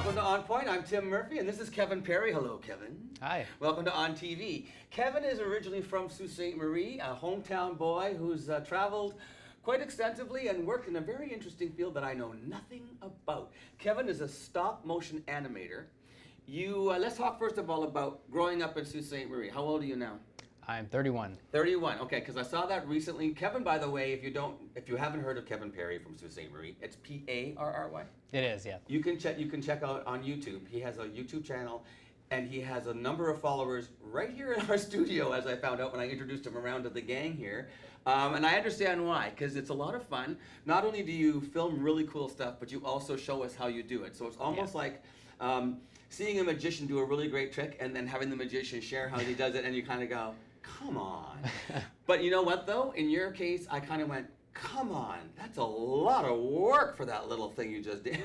Welcome to ONNpoint. I'm Tim Murphy, and this is Kevin Parry. Hello, Kevin. Hi. Welcome to ONNtv. Kevin is originally from Sault Ste. Marie, a hometown boy who's traveled quite extensively and worked in a very interesting field that I know nothing about. Kevin is a stop-motion animator. Let's talk first of all about growing up in Sault Ste. Marie. How old are you now? I'm 31. 31. Okay, because I saw that recently. Kevin, by the way, if you haven't heard of Kevin Parry from Sault Ste. Marie, it's Parry. It is, yeah. You can check out on YouTube. He has a YouTube channel, and he has a number of followers right here in our studio, as I found out when I introduced him around to the gang here. And I understand why, because it's a lot of fun. Not only do you film really cool stuff, but you also show us how you do it. So it's almost like seeing a magician do a really great trick and then having the magician share how he does it, and you kind of go, come on. But you know what, though? In your case, I kind of went, come on, that's a lot of work for that little thing you just did.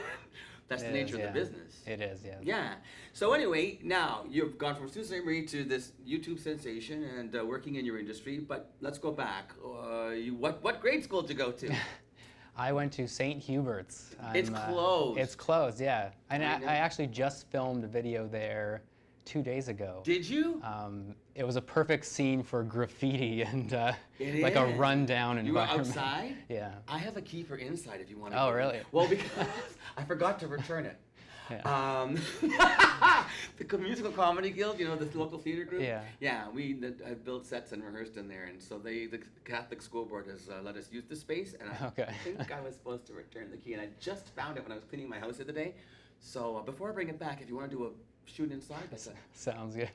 That's the nature of the business. It is, yeah. Yeah. So anyway, now you've gone from Sault Ste. Marie to this YouTube sensation and working in your industry, but let's go back. What grade school did you go to? I went to St. Hubert's. It's closed. It's closed, yeah. And I actually just filmed a video there 2 days ago. Did you? It was a perfect scene for graffiti and like a rundown environment. You were outside? Yeah. I have a key for inside if you want to. Oh, really? Well, because I forgot to return it. Yeah. The Musical Comedy Guild, you know, this local theater group? Yeah. Yeah, I built sets and rehearsed in there, and so the Catholic School Board has let us use the space, and I think I was supposed to return the key, and I just found it when I was cleaning my house the other day. So before I bring it back, if you want to do a shoot inside, that's Sounds good.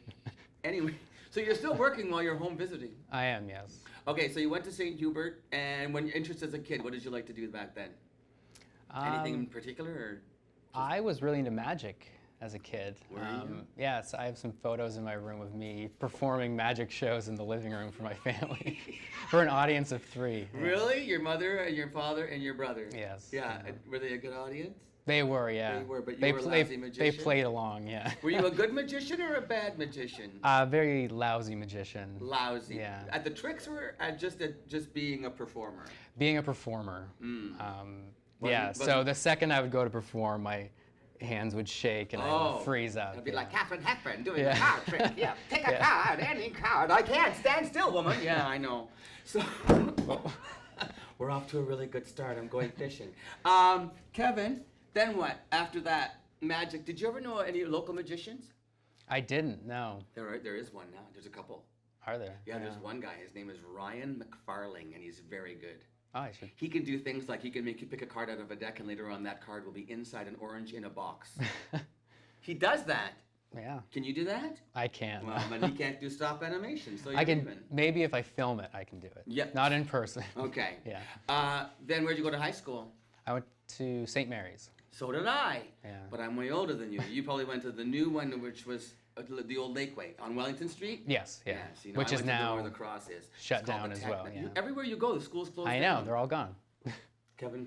Anyway, so you're still working while you're home visiting? I am, yes. Okay, so you went to St. Hubert, and when you're interested as a kid, what did you like to do back then? Anything in particular, or? I was really into magic as a kid. Were you? Yes, I have some photos in my room of me performing magic shows in the living room for my family, for an audience of 3. Yeah. Really? Your mother and your father and your brother? Yes. Yeah. Were they a good audience? They were, yeah. They were, but you were a lousy magician? They played along, yeah. Were you a good magician or a bad magician? Very lousy magician. Lousy. Yeah. At the tricks or at just being a performer? Being a performer. But so the second I would go to perform, my hands would shake and I would freeze up. It'd be like Catherine Hepburn doing a card trick. Yeah, take a card, any card. I can't stand still, woman. Yeah, I know. So we're off to a really good start. I'm going fishing. Kevin, then what? After that, magic. Did you ever know any local magicians? I didn't, no. There is one now. There's a couple. Are there? Yeah, there's one guy. His name is Ryan McFarling, and he's very good. Oh, I should. He can do things like he can make you pick a card out of a deck, and later on that card will be inside an orange in a box. He does that. Yeah. Can you do that? I can't. Well, but he can't do stop animation, so you're I can, even. maybe if I film it, I can do it. Yeah. Not in person. Okay. Yeah. Then where'd you go to high school? I went to St. Mary's. So did I. Yeah. But I'm way older than you. You probably went to the new one, which was the old Lakeway on Wellington Street? Yes, yeah. So, you know, which I is went to now where the cross is. shut down as well. Yeah. Everywhere you go, the school's closed I down. know, they're all gone. Kevin,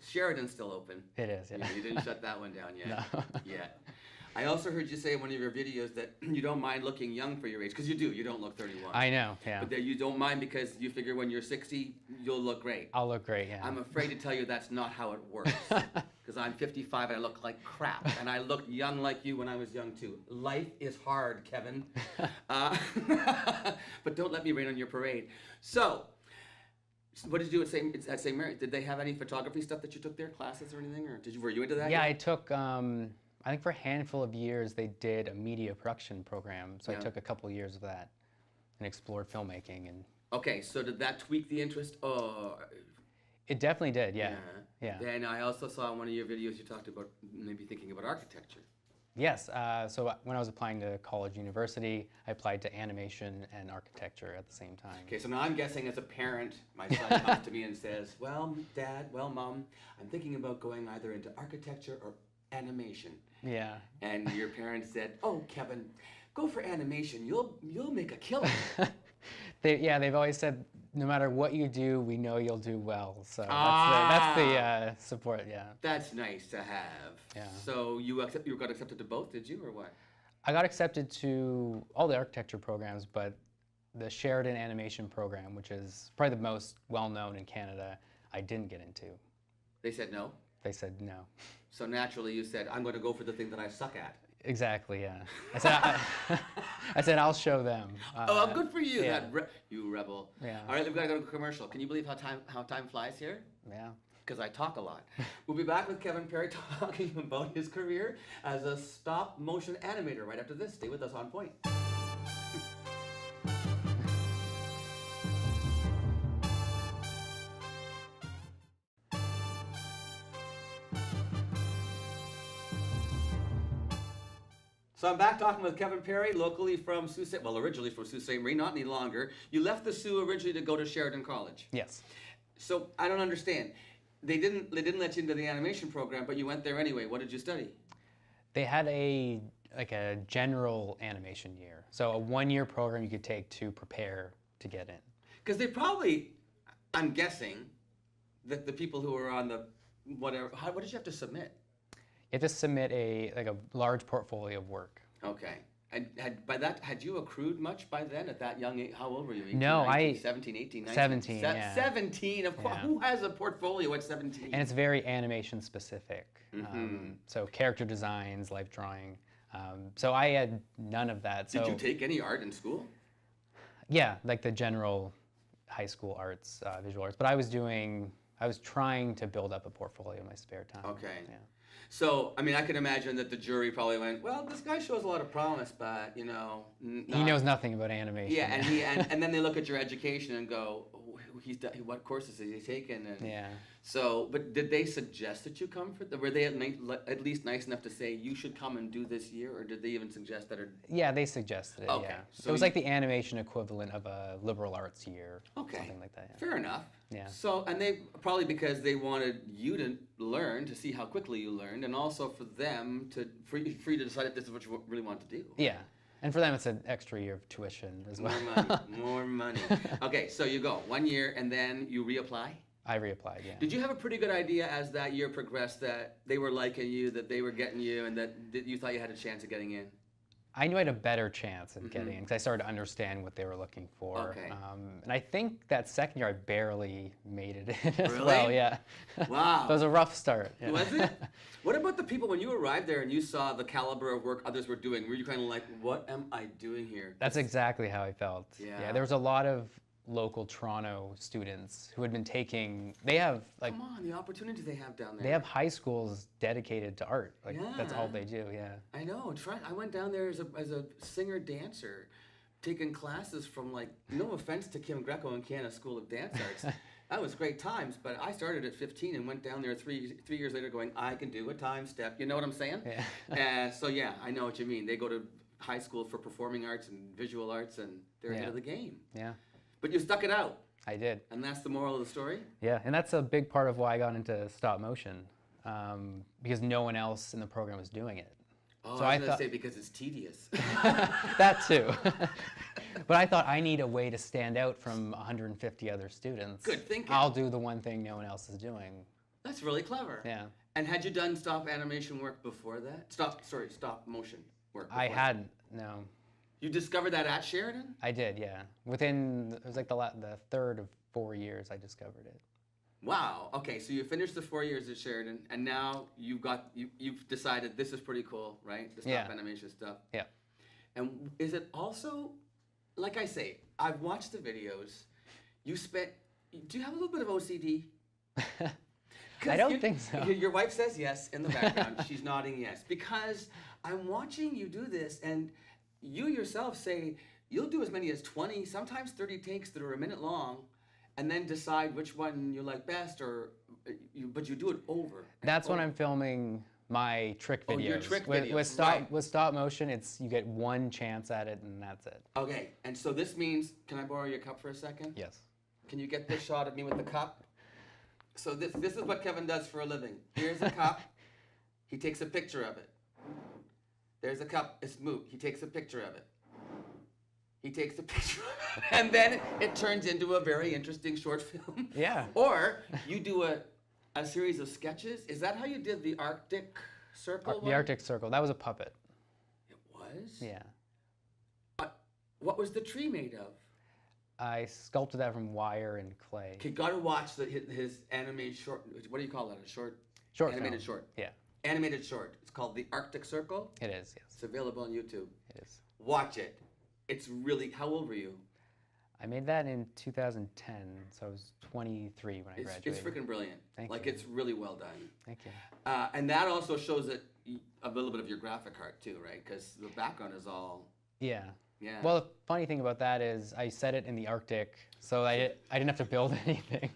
Sheridan's still open. It is, yeah. You didn't shut that one down yet. No. Yet. I also heard you say in one of your videos that you don't mind looking young for your age, because you do. You don't look 31. I know, yeah. But that you don't mind because you figure when you're 60, you'll look great. I'll look great, yeah. I'm afraid to tell you that's not how it works. Because I'm 55 and I look like crap. And I looked young like you when I was young too. Life is hard, Kevin. But don't let me rain on your parade. So, what did you do at St. Mary's? Did they have any photography stuff that you took there, classes or anything? Or were you into that? Yeah, I took, I think for a handful of years they did a media production program. So I took a couple years of that and explored filmmaking. And okay, so did that tweak the interest? it definitely did, yeah. Then I also saw in one of your videos you talked about maybe thinking about architecture. Yes, so when I was applying to college, university, I applied to animation and architecture at the same time. Okay, so now I'm guessing as a parent, my son comes to me and says, well, Dad, well, Mom, I'm thinking about going either into architecture or animation. Yeah. And your parents said, oh, Kevin, go for animation. You'll make a killing. They've always said, no matter what you do, we know you'll do well. So that's the support, yeah. That's nice to have. Yeah. So you got accepted to both, did you, or what? I got accepted to all the architecture programs, but the Sheridan animation program, which is probably the most well-known in Canada, I didn't get into. They said no? they said no. So naturally you said, I'm going to go for the thing that I suck at. Exactly, yeah. I said I'll show them. Oh, good for you, yeah. You rebel. Yeah. All right, we've got to go to commercial. Can you believe how time flies here? Yeah. Because I talk a lot. We'll be back with Kevin Parry talking about his career as a stop motion animator right after this. Stay with us on Point. So I'm back talking with Kevin Parry, locally from Sault Ste. Well, originally from Sault Ste. Marie, not any longer. You left the Sioux originally to go to Sheridan College. Yes. So I don't understand. They didn't let you into the animation program, but you went there anyway. What did you study? They had a general animation year. So a 1-year program you could take to prepare to get in. Because they probably, I'm guessing, that the people who are on the whatever, what did you have to submit? You have to submit a large portfolio of work. Okay. And had you accrued much by then at that young age? How old were you? 18, No, 19, 17, 18, 19? 17, yeah. 17, of course. Yeah. Who has a portfolio at 17? And it's very animation specific. Mm-hmm. So character designs, life drawing. So I had none of that. So Did you take any art in school? yeah, like the general high school arts, visual arts. But I was trying to build up a portfolio in my spare time. Okay. Yeah. So, I mean, I can imagine that the jury probably went, well, this guy shows a lot of promise, but, you know... He knows nothing about animation. Yeah, and then they look at your education and go, what courses has he taken? And Yeah. So, but did they suggest that you come for... Were they at least nice enough to say, you should come and do this year? Or did they even suggest that? Or... Yeah, they suggested it, Okay, yeah. so It was like the animation equivalent of a liberal arts year. Okay. Something like that, yeah. Fair enough. Yeah. So, and they probably because they wanted you to learn, to see how quickly you learned, and also for them for you to decide if this is what you really want to do. Yeah. And for them, it's an extra year of tuition as well. More money, more money. Okay, so you go 1 year, and then you reapply? I reapplied, yeah. Did you have a pretty good idea as that year progressed that they were liking you, that they were getting you, and that you thought you had a chance of getting in? I knew I had a better chance of getting in because I started to understand what they were looking for. Okay. And I think that second year I barely made it in as Really? well, yeah. Wow. So it was a rough start. Yeah. Was it? What about the people, when you arrived there and you saw the caliber of work others were doing, were you kind of like, what am I doing here? That's exactly how I felt. Yeah. There was a lot of local Toronto students who had been taking, they have like, Come on, the opportunities they have down there. they have high schools dedicated to art. Like that's all Yeah. they do, yeah. I know. I went down there as a singer-dancer, taking classes from, like, no offense to Kim Greco and Canada School of Dance Arts. That was great times, but I started at 15 and went down there three years later going, I can do a time step. You know what I'm saying? Yeah. So yeah, I know what you mean. They go to high school for performing arts and visual arts, and they're ahead Yeah. of the game. Yeah, But you stuck it out, I did. and that's the moral of the story? Yeah, and that's a big part of why I got into stop motion, because no one else in the program was doing it. Oh, So I I was going to thought- say because it's tedious. That too. But I thought I need a way to stand out from 150 other students. Good thinking. I'll do the one thing no one else is doing. That's really clever. Yeah. And had you done stop animation work before that? Stop motion work before I that? hadn't, no. You discovered that at Sheridan? I did, yeah. It was like the third of 4 years I discovered it. Wow. Okay, so you finished the 4 years at Sheridan, and now you've decided this is pretty cool, right? The stop Yeah. animation stuff. Yeah. And is it also, like I say, I've watched the videos. Do you have a little bit of OCD? I don't think so. Your wife says yes in the background. She's nodding yes. Because I'm watching you do this, and you yourself say you'll do as many as 20, sometimes 30 takes that are a minute long, and then decide which one you like best, but you do it over. That's when I'm filming my trick videos. Oh, your trick with, videos, with right. stop motion, you get one chance at it and that's it. Okay, and so this means, can I borrow your cup for a second? Yes. Can you get this shot of me with the cup? So this is what Kevin does for a living. Here's a cup. He takes a picture of it. There's a cup. It's moved. He takes a picture of it. He takes a picture of it. And then it turns into a very interesting short film. Yeah. Or you do a series of sketches. Is that how you did the Arctic Circle The Arctic Circle. That was a puppet. It was? Yeah. What was the tree made of? I sculpted that from wire and clay. You gotta watch his anime short. What do you call that? A short Short Animated film. short. Yeah, Animated short. It's called The Arctic Circle. it is. Yes, It's available on YouTube. it is. Watch it. It's really. How old were you? I made that in 2010, so I was 23 when I It's graduated. freaking brilliant. Thank like you. it's really well done. Thank you. And that also shows that a little bit of your graphic art too, right? Because the background is all. Yeah. Yeah. Well, the funny thing about that is I set it in the Arctic, so I didn't have to build anything.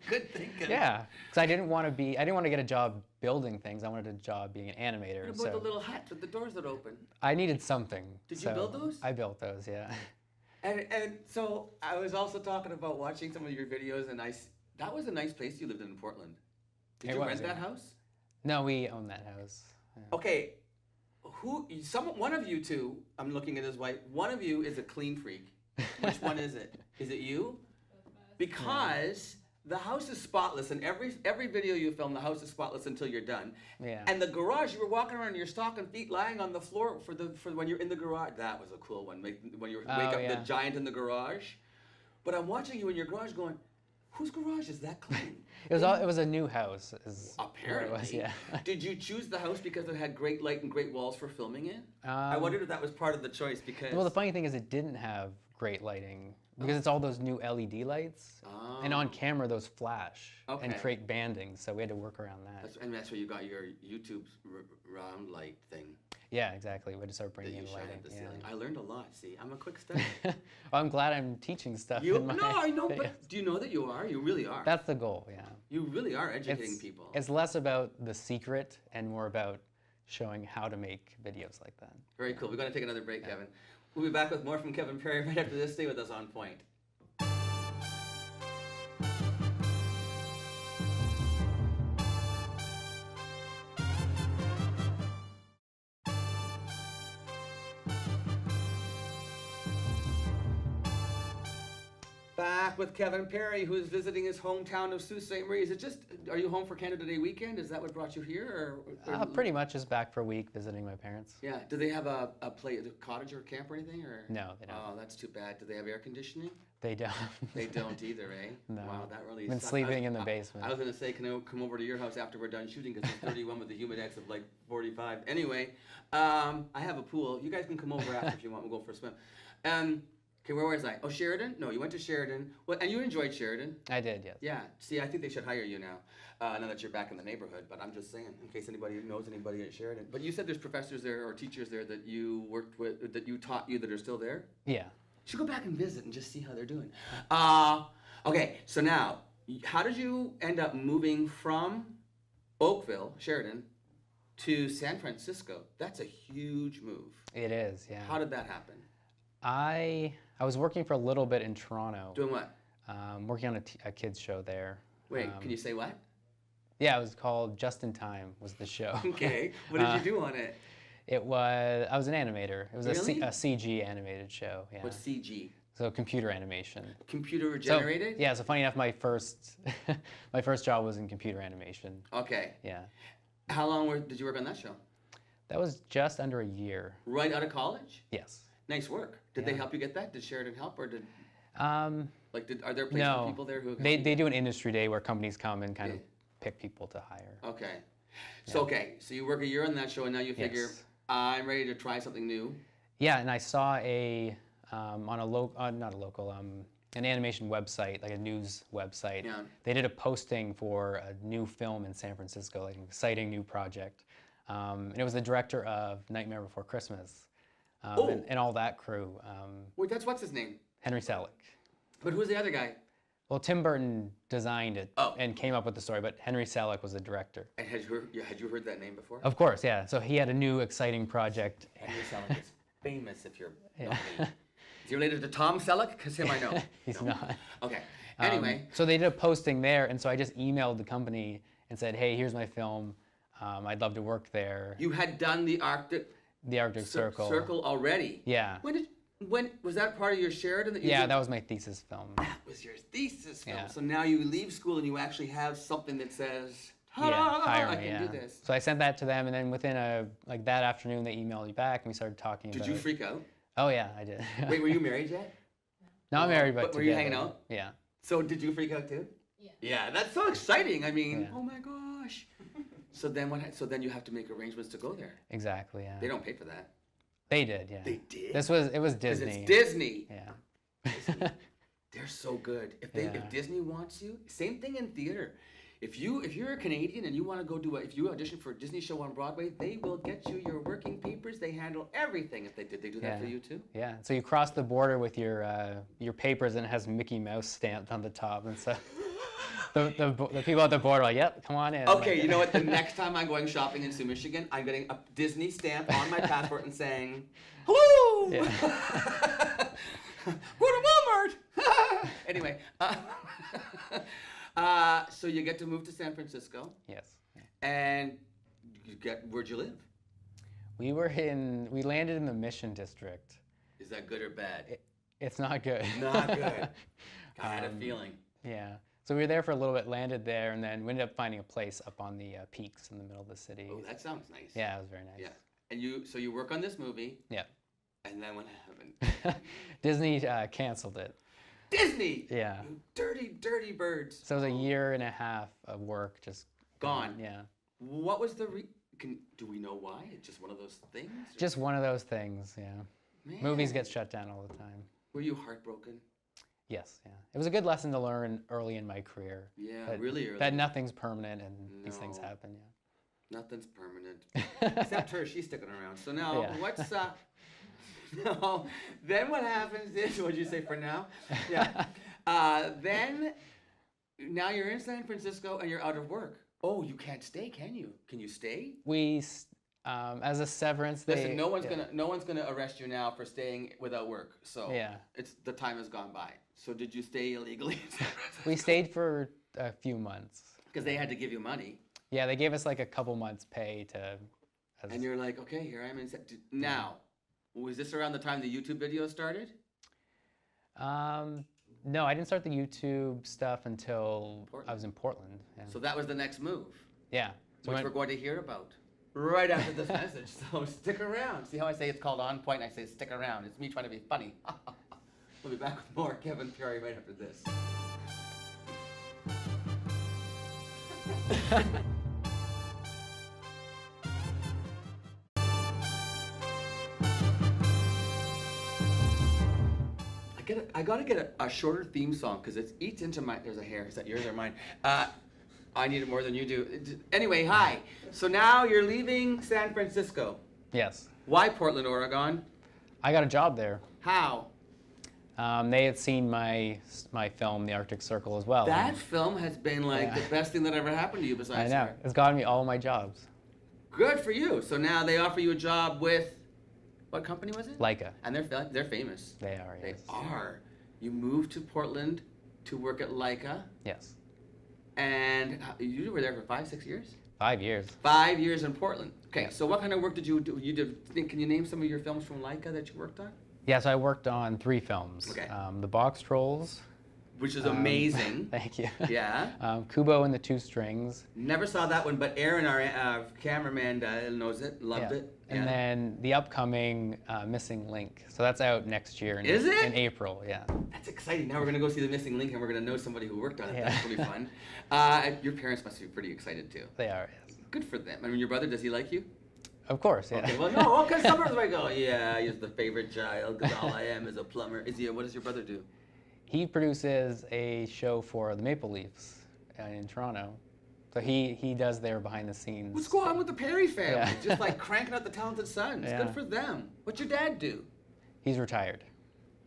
Good thinking. Yeah, because I didn't want to get a job building things. I wanted a job being an animator. What about So the little hut with the doors that open? I needed something. Did you build those? I built those, yeah. And so I was also talking about watching some of your videos, and that was a nice place you lived in Portland. Did It you was, rent yeah. that house? No, we own that house. Yeah. Okay, one of you two, I'm looking at his wife, one of you is a clean freak. Which one is it? Is it you? Because the house is spotless, and every video you film, the house is spotless until you're done. Yeah. And the garage, you were walking around in your stocking feet lying on the floor for when you're in the garage. That was a cool one, when you wake up yeah. the giant in the garage. But I'm watching you in your garage going, whose garage is that clean? It was a new house. Is Apparently. what it was, yeah. Did you choose the house because it had great light and great walls for filming it? I wondered if that was part of the choice because. Well, the funny thing is it didn't have great lighting because it's all those new LED lights, and on camera those flash and Okay. create banding, so we had to work around that. That's where you got your YouTube round light thing Yeah, exactly. We had to start that bringing you in shine lighting. at the Yeah. ceiling. I learned a lot. See, I'm a quick study. Well, I'm glad I'm teaching stuff. You in my no, I know, videos. but do you know that you are? You really are. That's the goal. Yeah. You really are educating people. It's less about the secret and more about showing how to make videos like that. Very cool. We're going to take another break, Kevin. We'll be back with more from Kevin Parry right after this. Stay with us on Point. Back with Kevin Parry, who's visiting his hometown of Sault Ste. Marie. Is it just, are you home for Canada Day weekend? Is that what brought you here? Or Pretty much just back for a week visiting my parents. Yeah. Do they have a cottage or camp or anything? Or? No, they don't. Oh, that's too bad. Do they have air conditioning? They don't. They don't either, eh? No. Wow, that really Been sucks. sleeping in the basement. I was going to say, can I come over to your house after we're done shooting because it's 31 with the humidex of like 45. Anyway, I have a pool. You guys can come over after if you want. We'll go for a swim. Okay, where was I? Oh, Sheridan? No, you went to Sheridan. Well, and you enjoyed Sheridan. I did, yes. Yeah. See, I think they should hire you now that you're back in the neighborhood. But I'm just saying, in case anybody knows anybody at Sheridan. But you said there's professors there or teachers there that you worked with, that you taught you that are still there? Yeah. You should go back and visit and just see how they're doing. Okay, so now, how did you end up moving from Oakville, Sheridan, to San Francisco? That's a huge move. It is, yeah. How did that happen? I was working for a little bit in Toronto. Doing what? Working on a kids show there. Wait, can you say what? Yeah, it was called Just in Time was the show. Okay, what did you do on it? I was an animator. It was Really? a CG animated show. Yeah. What's CG? So computer animation. Computer So, generated? yeah, so funny enough, my first job was in computer animation. Okay. Yeah. How long did you work on that show? That was just under a year. Right out of college? Yes. Nice work. Did they Yeah. help you get that? Did Sheridan help, or are there placement No. people there who? They do an industry day where companies come and kind of pick people to hire. Okay. So so you work a year on that show, and now you figure Yes. I'm ready to try something new. Yeah, and I saw an animation website, like a news website. Yeah. They did a posting for a new film in San Francisco, like an exciting new project. And it was the director of Nightmare Before Christmas and all that crew. Wait, what's his name? Henry Selick. But who's the other guy? Well, Tim Burton designed it Oh. and came up with the story, but Henry Selick was the director. And had you heard that name before? Of course, yeah. So he had a new exciting project. Henry Selick is famous if you're Yeah. not me. Is he related to Tom Selleck? Because him I know. He's No. not. Okay. Anyway. So they did a posting there, and so I just emailed the company and said, hey, here's my film. I'd love to work there. You had done the Arctic Circle. Circle already. Yeah. When was that part of your Sheridan that you Yeah, did? that was my thesis film. That was your thesis film. Yeah. So now you leave school and you actually have something that says, Yeah, hire I me, can yeah. do this. So I sent that to them, and then within that afternoon, they emailed me back, and we started talking Did about you it. freak out? Oh, yeah, I did. Wait, were you married yet? Not married, but were you together. hanging out? Yeah. So did you freak out too? Yeah, that's so exciting. I mean, Yeah. oh my gosh. So then what? So then you have to make arrangements to go there. Exactly. Yeah. They don't pay for that. They did. Yeah. They did. It was 'Cause Disney. it's Disney. Yeah. Disney. They're so good. If Yeah. Disney wants you, same thing in theater. If you're a Canadian and you want to go if you audition for a Disney show on Broadway, they will get you your working papers. They handle everything. If they do that Yeah. for you too. Yeah. So you cross the border with your papers, and it has Mickey Mouse stamped on the top, and so the people at the border are like, "Yep, come on in." Okay, you know what? The next time I'm going shopping in Sioux, Michigan, I'm getting a Disney stamp on my passport and saying, "Hello." Yeah. Go to Walmart. Anyway, so you get to move to San Francisco, Yes. and where'd you live? We landed in the Mission District. Is that good or bad? It's not good. Not good. I had a feeling. Yeah. So we were there for a little bit, landed there, and then we ended up finding a place up on the peaks in the middle of the city. Oh, that sounds nice. Yeah, it was very nice. Yeah. And you work on this movie. Yeah. And then what happened? Disney canceled it. Disney! Yeah. You dirty, dirty birds. So it was a year and a half of work just Gone. Yeah. What was the do we know why? It's just one of those things? Or- Just one of those things, yeah. Man. Movies get shut down all the time. Were you heartbroken? Yes, yeah. It was a good lesson to learn early in my career. Yeah, that, really early. That nothing's permanent and these things No. happen, Nothing's permanent. yeah. Except her, she's sticking around. So now, Yeah. what's no, then what happens is, what'd you say for now? Yeah. Then, now you're in San Francisco and you're out of work. Oh, you can't stay, can you? Can you stay? As a severance, Listen, no one's gonna arrest you now for staying without work. So Yeah. the time has gone by. So did you stay illegally? We stayed for a few months. Because they had to give you money. Yeah, they gave us like a couple months pay to. And you're like, okay, here I am in. Now, was this around the time the YouTube video started? No, I didn't start the YouTube stuff until Portland. I was in Portland. Yeah. So that was the next move, Yeah. So which we're going to hear about right after this message. So stick around. See how I say it's called ONNpoint? I say stick around. It's me trying to be funny. We'll be back with more Kevin Parry right after this. I gotta get a shorter theme song because it eats into my. There's a hair. Is that yours or mine? I need it more than you do. Anyway, hi. So now you're leaving San Francisco. Yes. Why Portland, Oregon? I got a job there. How? They had seen my film, The Arctic Circle, as well. That film has been like the best thing that ever happened to you I besides know. her. It's gotten me all my jobs. Good for you. So now they offer you a job with, what company was it? Leica. And they're famous. They are, They yes. are. You moved to Portland to work at Leica, Yes. and you were there for 5-6 years? 5 years. 5 years in Portland. Okay, Yeah. so what kind of work did you do? Can you name some of your films from Leica that you worked on? Yeah, so I worked on 3 films. Okay. The Box Trolls. Which is amazing. Thank you. Yeah. Kubo and the Two Strings. Never saw that one, but Aaron, our cameraman, knows it, loved Yeah. it. And Yeah. then the upcoming Missing Link. So that's out next year. Is it? In April, yeah. That's exciting. Now we're gonna go see The Missing Link, and we're gonna know somebody who worked on it. Yeah. That's really fun. Your parents must be pretty excited too. They are, yes. Good for them. I mean, your brother, does he like you? Of course, yeah. Okay, well, no, because some brothers might go, yeah, he's the favorite child, because all I am is a plumber. What does your brother do? He produces a show for the Maple Leafs in Toronto. So he does their behind the scenes. What's going on with the Parry family? Yeah. Just like cranking out the talented sons. Yeah. Good for them. What's your dad do? He's retired.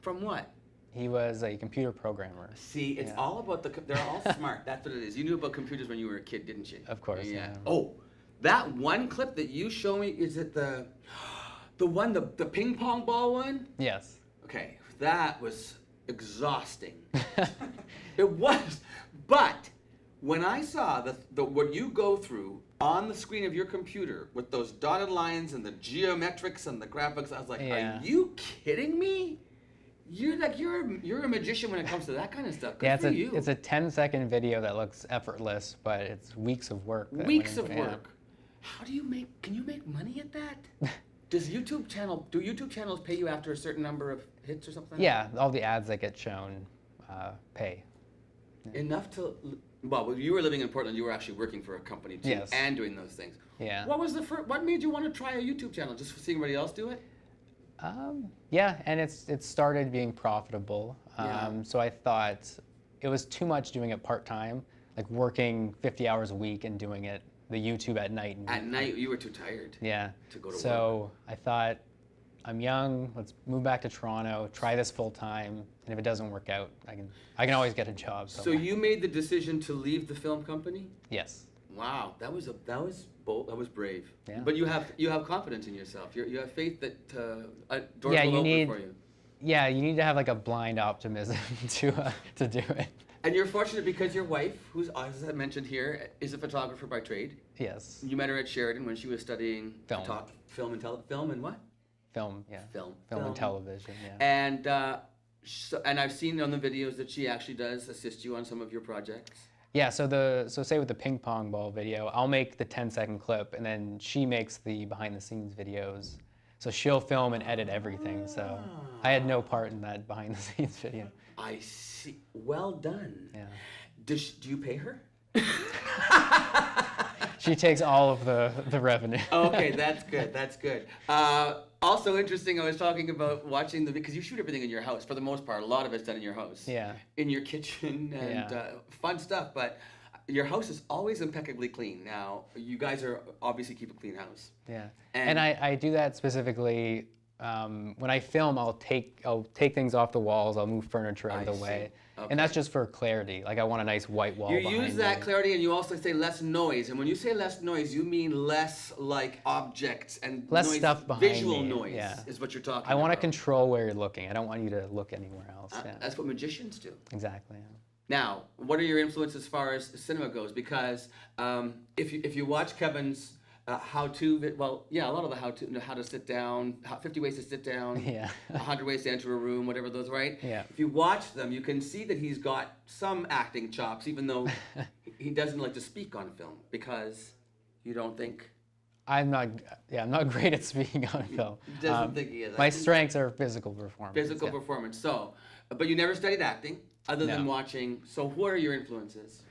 From what? He was a computer programmer. See, it's all about they're all smart. That's what it is. You knew about computers when you were a kid, didn't you? Of course, yeah. Oh, that one clip that you show me, is it the ping pong ball one? Yes. Okay, that was exhausting. It was, but when I saw what you go through on the screen of your computer with those dotted lines and the geometrics and the graphics, I was like, Yeah. are you kidding me? You're a magician when it comes to that kind of stuff. Good Yeah, for you. it's a 10-second video that looks effortless, but it's weeks of work. that Weeks went of into- work. Can you make money at that? Do YouTube channels pay you after a certain number of hits or something? Yeah, all the ads that get shown pay. enough to, well, when you were living in Portland, you were actually working for a company too, Yes. and doing those things. Yeah. What was what made you want to try a YouTube channel? Just seeing everybody else do it? Yeah, and it started being profitable. Yeah. So I thought it was too much doing it part-time, like working 50 hours a week and doing it, the YouTube at night. At night, you were too tired. Yeah. To go to work. So I thought, I'm young, let's move back to Toronto, try this full-time, and if it doesn't work out, I can always get a job. So you made the decision to leave the film company? Yes. Wow, that was bold. That was brave. Yeah. But you have confidence in yourself. You have faith that doors Yeah, will you open need, for you. yeah, you need to have like a blind optimism to do it. And you're fortunate because your wife, who's, as I mentioned here, is a photographer by trade. Yes. You met her at Sheridan when she was studying Film. Film and what? Film, yeah. Film and television, yeah. And and I've seen on the videos that she actually does assist you on some of your projects. Yeah, so say with the ping pong ball video, I'll make the 10-second clip, and then she makes the behind-the-scenes videos. So she'll film and edit everything. So I had no part in that behind-the-scenes video. I see. Well done. Yeah. Do you pay her? She takes all of the revenue. Okay, that's good. That's good. Also interesting, I was talking about watching because you shoot everything in your house for the most part. A lot of it's done in your house. Yeah. In your kitchen and fun stuff, but your house is always impeccably clean. Now, you guys are obviously keep a clean house. Yeah. And I do that specifically when I film. I'll take things off the walls. I'll move furniture out of the way. Okay. And that's just for clarity. Like I want a nice white wall. You behind use that me. clarity, and you also say less noise. And when you say less noise, you mean less like objects and less noise, stuff behind visual me. noise Yeah. is what you're talking about. I want to control where you're looking. I don't want you to look anywhere else. Yeah. That's what magicians do. Exactly. Yeah. Now, what are your influences as far as cinema goes? Because if you watch Kevin's how-to, well, yeah, a lot of the how to sit down, 50 ways to sit down, Yeah. 100 ways to enter a room, whatever those, right? Yeah. If you watch them, you can see that he's got some acting chops, even though he doesn't like to speak on film because you don't think. I'm not great at speaking on film. Doesn't think he is. My strengths are physical performance. Physical yeah. performance. So, but you never studied acting other than No. watching. So, who are your influences?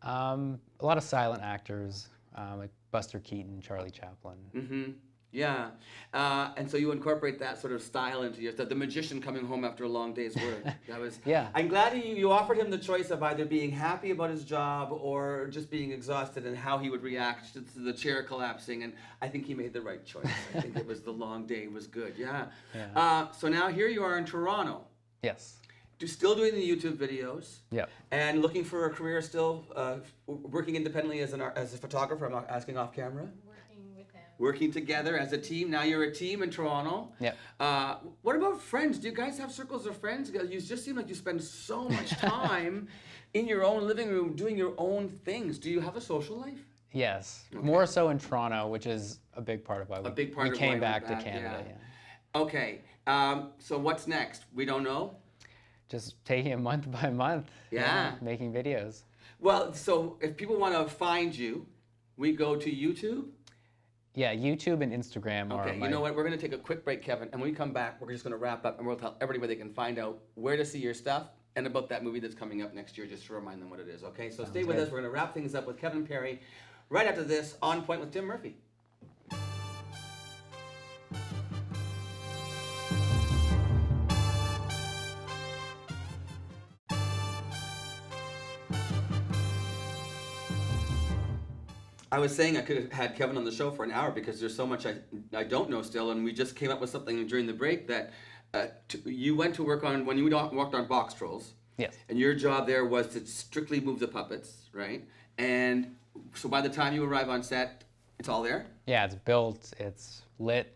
A lot of silent actors, like Buster Keaton, Charlie Chaplin. Mm-hmm. Yeah. And so you incorporate that sort of style into your stuff. The magician coming home after a long day's work. That was. Yeah. I'm glad you offered him the choice of either being happy about his job or just being exhausted and how he would react to the chair collapsing. And I think he made the right choice. I think it was the long day was good. Yeah. So now here you are in Toronto. Yes. Still doing the YouTube videos. Yep. And looking for a career still, working independently as a photographer. I'm not asking off camera. Working together as a team. Now you're a team in Toronto. Yep. What about friends? Do you guys have circles of friends? You just seem like you spend so much time in your own living room doing your own things. Do you have a social life? Yes. Okay. More so in Toronto, which is a big part of why we came back to Canada. Yeah. Okay. So what's next? We don't know? Just taking it month by month. Yeah. Making videos. Well, so if people want to find you, we go to YouTube? Yeah, YouTube and Instagram are Okay, you know what? We're going to take a quick break, Kevin, and when we come back, we're just going to wrap up, and we'll tell everybody where they can find out where to see your stuff and about that movie that's coming up next year, just to remind them what it is, okay? So stay with us. We're going to wrap things up with Kevin Parry right after this On Point with Tim Murphy. I was saying I could have had Kevin on the show for an hour because there's so much I don't know still, and we just came up with something during the break that you went to work on when you walked on box trolls. Yes. And your job there was to strictly move the puppets, right? And so by the time you arrive on set, it's all there? Yeah, it's built, it's lit,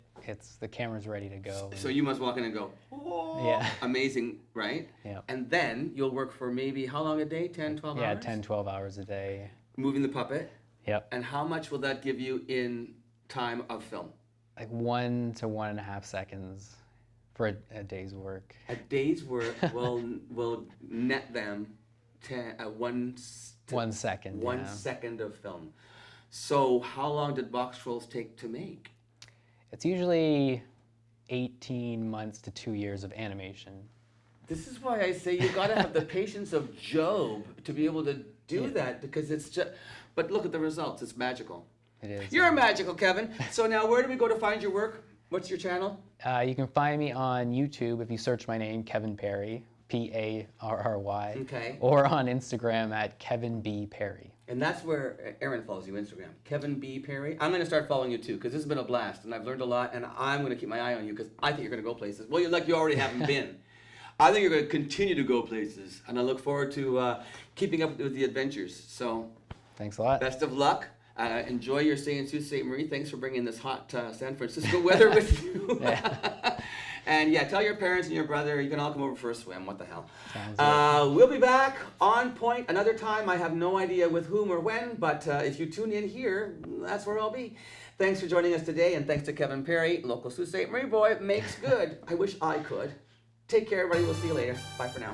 the camera's ready to go. So you must walk in and go, oh, yeah. Amazing, right? Yeah. And then you'll work for maybe how long a day? 10, 12 hours? Yeah, 10, 12 hours a day. Moving the puppet? Yep. And how much will that give you in time of film? Like 1 to 1.5 seconds for a day's work. A day's work will net them 1 second. 1 second of film. So how long did box trolls take to make? It's usually 18 months to 2 years of animation. This is why I say you got to have the patience of Job to be able to do that, because it's just. But look at the results; it's magical. It is. You're magical, Kevin. So now, where do we go to find your work? What's your channel? You can find me on YouTube if you search my name, Kevin Parry, Parry. Okay. Or on Instagram at Kevin B. Parry. And that's where Aaron follows you, Instagram. Kevin B. Parry. I'm going to start following you too, because this has been a blast, and I've learned a lot, and I'm going to keep my eye on you, because I think you're going to go places. Well, you already haven't been. I think you're going to continue to go places, and I look forward to keeping up with the adventures. So, Thanks a lot. best of luck. Enjoy your stay in Sault Ste. Marie. Thanks for bringing this hot San Francisco weather with you. Yeah. And yeah, tell your parents and your brother, you can all come over for a swim. What the hell? Sounds good. We'll be back on point another time. I have no idea with whom or when, but if you tune in here, that's where I'll be. Thanks for joining us today, and thanks to Kevin Parry, local Sault Ste. Marie boy, makes good. I wish I could. Take care, everybody. We'll see you later. Bye for now.